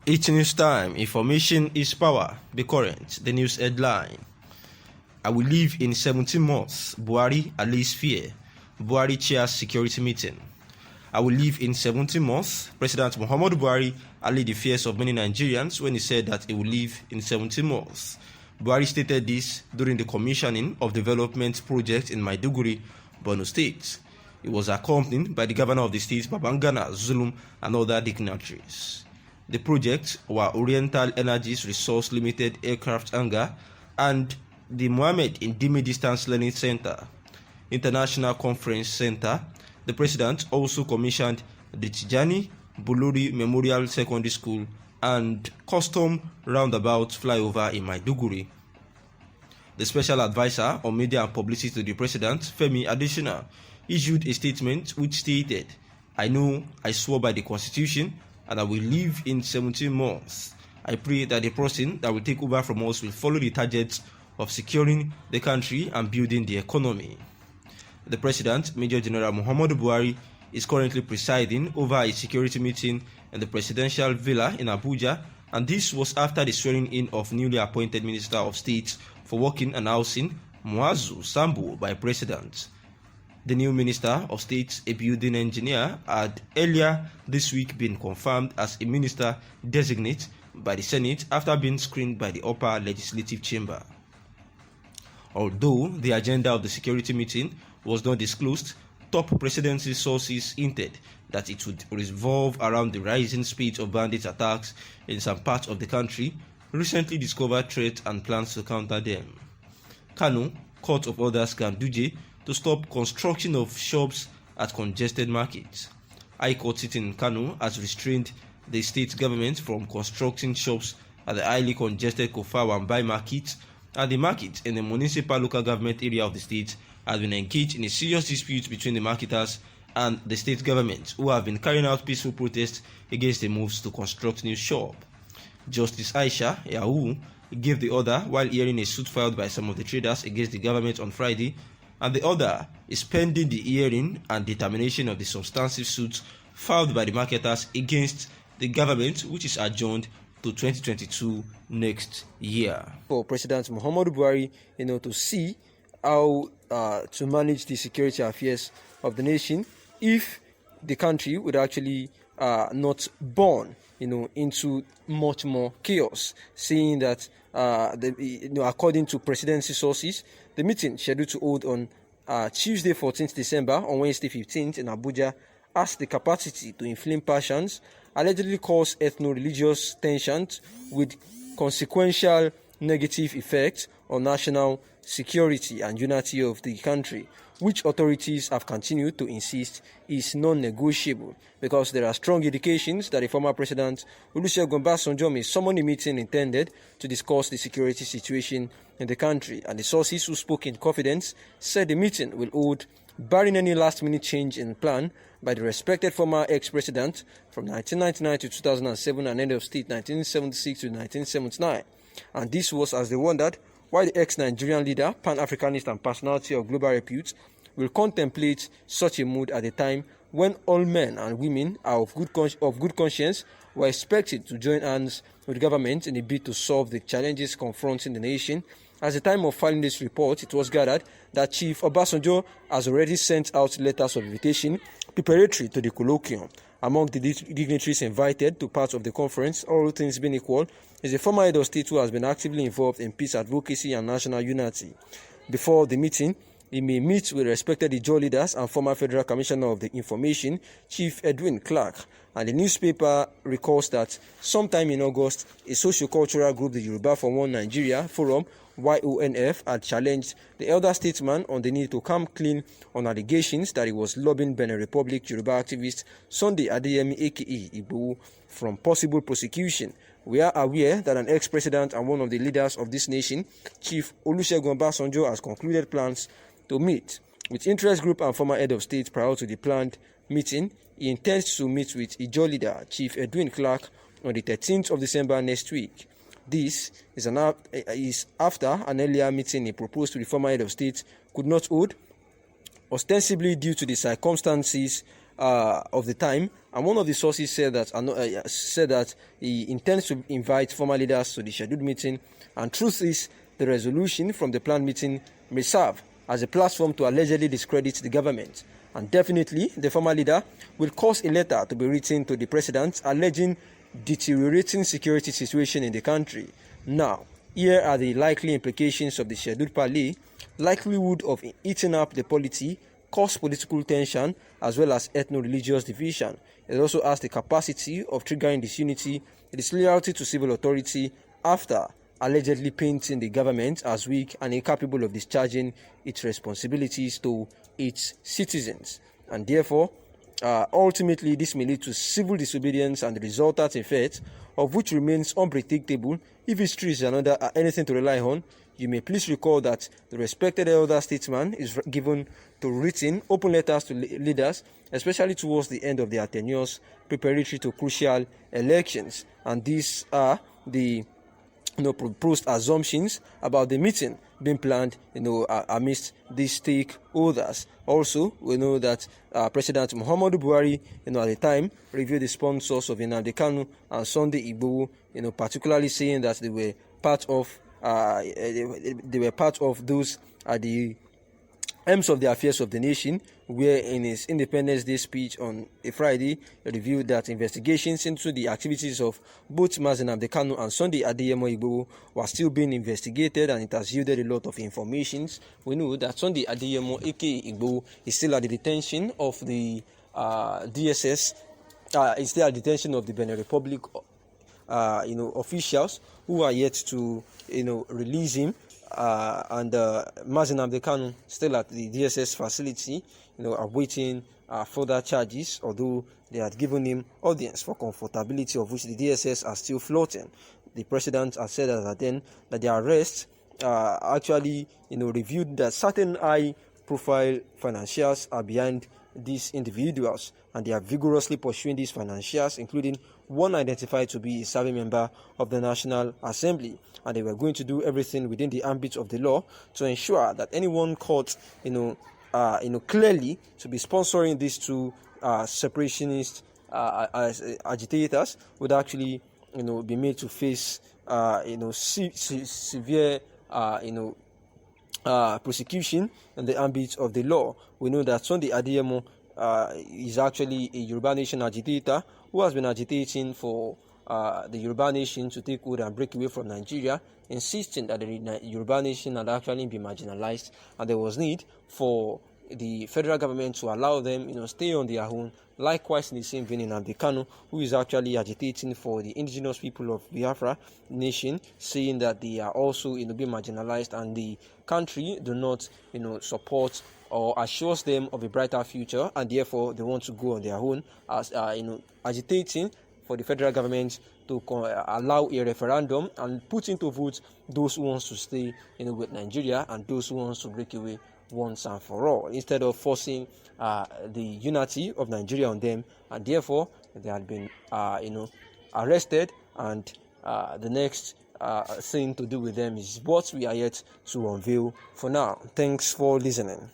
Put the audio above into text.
It's news time. Information is power. Be current. The news headline. I will live in 17 months. Buhari allays fear. Buhari chairs security meeting. I will live in 17 months. President Muhammadu Buhari allayed the fears of many Nigerians when he said that he will live in 17 months. Buhari stated this during the commissioning of development projects in Maiduguri, Borno State. He was accompanied by the governor of the state, Babangana Zulum, and other dignitaries. The projects were Oriental Energies Resource Limited Aircraft Hangar and the Mohammed Indimi Distance Learning Center, International Conference Center. The president also commissioned the Tijani Buluri Memorial Secondary School and custom roundabout flyover in Maiduguri. The special advisor on media and publicity to the president, Femi Adesina, issued a statement which stated, "I know I swore by the Constitution and I will live in 17 months. I pray that the person that will take over from us will follow the targets of securing the country and building the economy." The President, Major General Muhammadu Buhari, is currently presiding over a security meeting in the presidential villa in Abuja, and this was after the swearing-in of newly appointed Minister of State for Working and Housing, Muazu Sambo, by President. The new Minister of State, a building engineer, had earlier this week been confirmed as a minister designate by the Senate after being screened by the upper legislative chamber. Although the agenda of the security meeting was not disclosed, top presidency sources hinted that it would revolve around the rising speed of bandit attacks in some parts of the country, recently discovered threats and plans to counter them. Kano, Court of Orders Ganduje, to stop construction of shops at congested markets. High Court sitting in Kano has restrained the state government from constructing shops at the highly congested Kofa Wambai market, and the market in the municipal local government area of the state has been engaged in a serious dispute between the marketers and the state government, who have been carrying out peaceful protests against the moves to construct new shop. Justice Aisha Yahu gave the order while hearing a suit filed by some of the traders against the government on Friday, and the order is pending the hearing and determination of the substantive suits filed by the marketers against the government, which is adjourned to 2022 next year. For President Muhammadu Buhari, to see how to manage the security affairs of the nation if the country would actually not burn, into much more chaos, seeing that according to presidency sources, the meeting scheduled to hold on Tuesday 14th December on Wednesday 15th in Abuja has the capacity to inflame passions, allegedly cause ethno-religious tensions with consequential negative effects on national security and unity of the country, which authorities have continued to insist is non-negotiable, because there are strong indications that the former president Olusegun Obasanjo may summon a meeting intended to discuss the security situation in the country, and the sources who spoke in confidence said the meeting will hold barring any last-minute change in plan by the respected former ex-president from 1999 to 2007 and head of state 1976 to 1979. And this was as they wondered why the ex-Nigerian leader, Pan-Africanist and personality of global repute, will contemplate such a mood at a time when all men and women are of good conscience were expected to join hands with the government in a bid to solve the challenges confronting the nation. At the time of filing this report, it was gathered that Chief Obasanjo has already sent out letters of invitation preparatory to the colloquium. Among the dignitaries invited to part of the conference, all things being equal, is a former head of state who has been actively involved in peace advocacy and national unity. Before the meeting, he may meet with respected Ijaw leaders and former Federal Commissioner of the Information, Chief Edwin Clark. And the newspaper recalls that sometime in August, a socio-cultural group, the Yoruba for One Nigeria Forum, YONF, had challenged the elder statesman on the need to come clean on allegations that he was lobbying Benin Republic Yoruba activist Sunday Adeyemi aka Igboho from possible prosecution. We are aware that an ex-president and one of the leaders of this nation, Chief Olusegun Obasanjo, has concluded plans to meet with interest group and former head of state prior to the planned meeting. He intends to meet with Ijaw leader Chief Edwin Clark on the 13th of December next week. This is after an earlier meeting he proposed to the former head of state could not hold, ostensibly due to the circumstances of the time, and one of the sources said that he intends to invite former leaders to the scheduled meeting, and truth is, the resolution from the planned meeting may serve as a platform to allegedly discredit the government. And definitely, the former leader will cause a letter to be written to the president alleging deteriorating security situation in the country. Now, here are the likely implications of the scheduled parley: likelihood of eating up the polity, cause political tension, as well as ethno-religious division. It also has the capacity of triggering disunity, disloyalty to civil authority after allegedly painting the government as weak and incapable of discharging its responsibilities to its citizens. And therefore, ultimately, this may lead to civil disobedience and the resultant effect of which remains unpredictable. If history is anything to rely on, you may please recall that the respected elder statesman is given to written open letters to leaders, especially towards the end of their tenures, preparatory to crucial elections. And these are the proposed assumptions about the meeting being planned, amidst these stakeholders. Also, we know that President Muhammadu Buhari, at the time, reviewed the sponsors of Nnamdi Kanu and Sunday Igboho, particularly saying that they were part of those the aims of the affairs of the nation, where in his Independence Day speech on a Friday, he revealed that investigations into the activities of both Mazi Nnamdi Kanu and Sunday Adeyemo Igboho were still being investigated, and it has yielded a lot of information. We know that Sunday Adeyemo, aka Igboho, is still at the detention of the DSS, is still at the detention of the Benin Republic officials who are yet to release him. And Mazi Nnamdi Kanu still at the DSS facility, awaiting further charges, although they had given him audience for comfortability, of which the DSS are still floating. The president has said that the arrest actually reviewed that certain high-profile financiers are behind these individuals, and they are vigorously pursuing these financiers, including one identified to be a serving member of the National Assembly, and they were going to do everything within the ambit of the law to ensure that anyone caught, clearly to be sponsoring these two separationist agitators would actually, be made to face, severe, prosecution in the ambit of the law. We know that Sunday Adeyemo is actually a Yoruba Nation agitator who has been agitating for the Yoruba Nation to take hold and break away from Nigeria, insisting that the Yoruba Nation had actually been marginalized and there was need for the federal government to allow them, stay on their own. Likewise, in the same vein, Nnamdi Kanu, who is actually agitating for the indigenous people of Biafra nation, saying that they are also, being marginalized and the country do not, support or assures them of a brighter future, and therefore they want to go on their own, as agitating for the federal government to allow a referendum and put into vote those who want to stay, with Nigeria and those who want to break away once and for all, instead of forcing the unity of Nigeria on them, and therefore they had been, arrested, and the next thing to do with them is what we are yet to unveil. For now, thanks for listening.